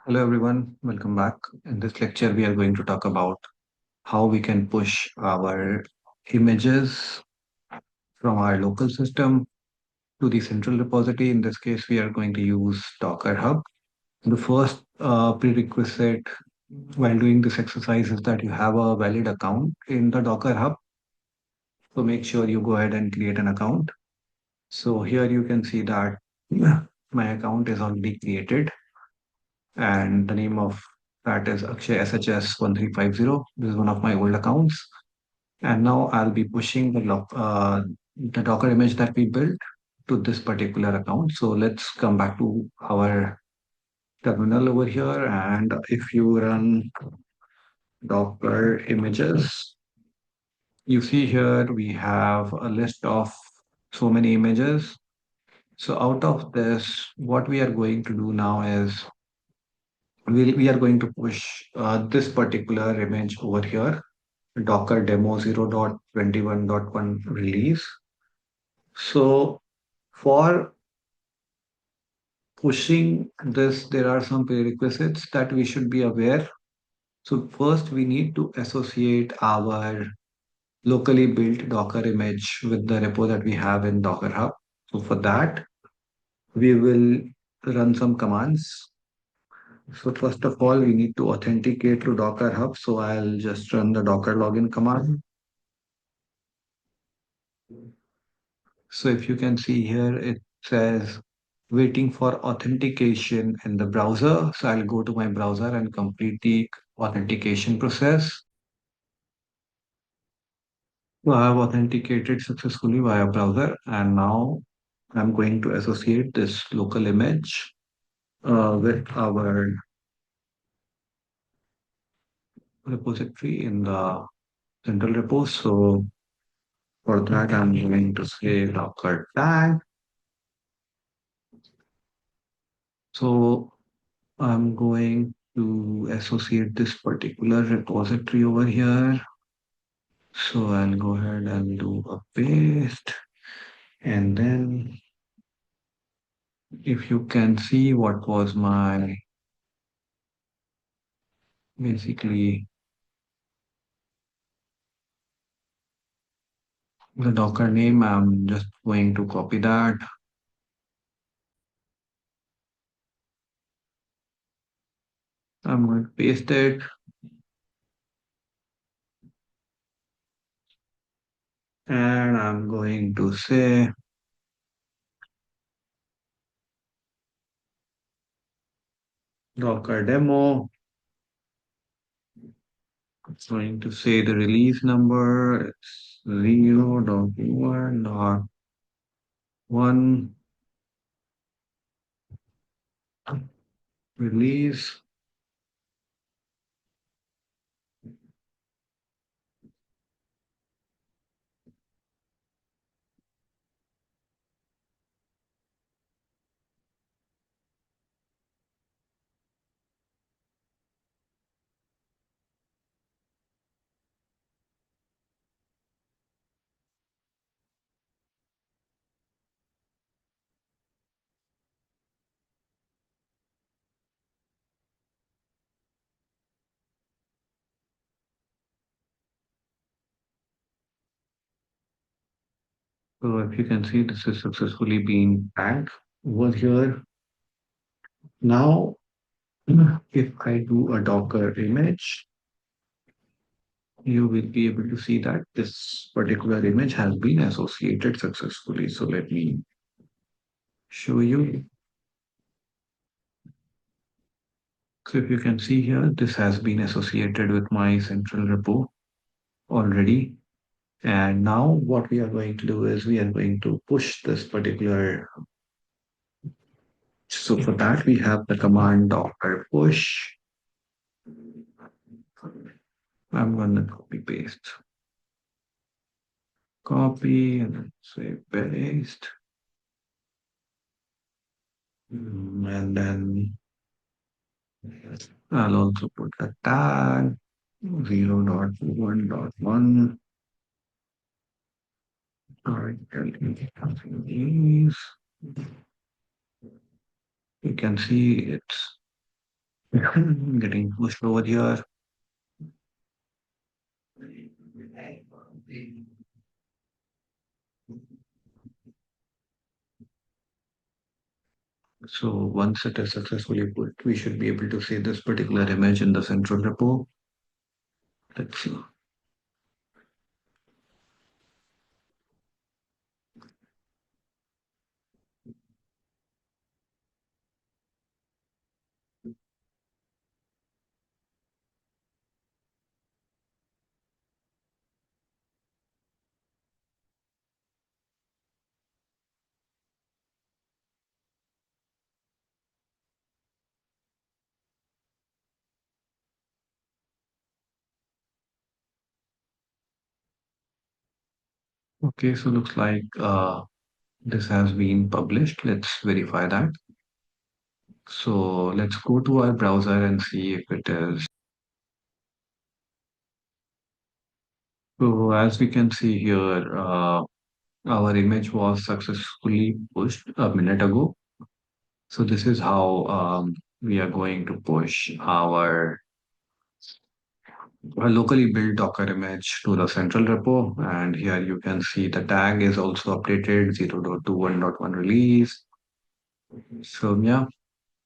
Hello everyone, welcome back. In this lecture, we are going to talk about how we can push our images from our local system to the central repository. In this case, we are going to use Docker Hub. The first prerequisite while doing this exercise is that you have a valid account in the Docker Hub. So make sure you go ahead and create an account. So here you can see that my account is already created and the name of that is Akshay SHS1350. This is one of my old accounts. And now I'll be pushing the Docker image that we built to this particular account. So let's come back to our terminal over here. And if you run Docker images, you see here we have a list of so many images. So out of this, what we are going to do now is we are going to push this particular image over here, Docker demo 0.21.1 release. So for pushing this, there are some prerequisites that we should be aware. So first, we need to associate our locally built Docker image with the repo that we have in Docker Hub. So for that, we will run some commands. So first of all, we need to authenticate to Docker Hub. So I'll just run the Docker login command. So if you can see here, it says waiting for authentication in the browser. So I'll go to my browser and complete the authentication process. So I have authenticated successfully via browser, and now I'm going to associate this local image with our repository in the central repo. So for that, I'm going to say Docker tag. So I'm going to associate this particular repository over here. So I'll go ahead and do a paste. And then if you can see what was my basically the Docker name, I'm just going to copy that. I'm going to paste it and I'm going to say Docker demo. It's going to say the release number. It's 0.1.1 release. So if you can see, this is successfully being tagged over here. Now, if I do a Docker image, you will be able to see that this particular image has been associated successfully. So let me show you. So if you can see here, this has been associated with my central repo already. And now what we are going to do is we are going to push this particular. So for that, we have the command docker push. I'm going to copy paste. Copy and then say paste. And then I'll also put a tag 0.1.1. All right, something is. You can see it's getting pushed over here. So once it is successfully put, we should be able to see this particular image in the central repo. Let's see. Okay, so looks like this has been published. Let's verify that. So let's go to our browser and see if it is. So as we can see here, our image was successfully pushed a minute ago. So this is how we are going to push our locally built Docker image to the central repo. And here you can see the tag is also updated 0.21.1 release. So yeah,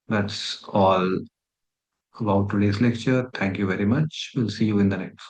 that's all about today's lecture. Thank you very much. We'll see you in the next.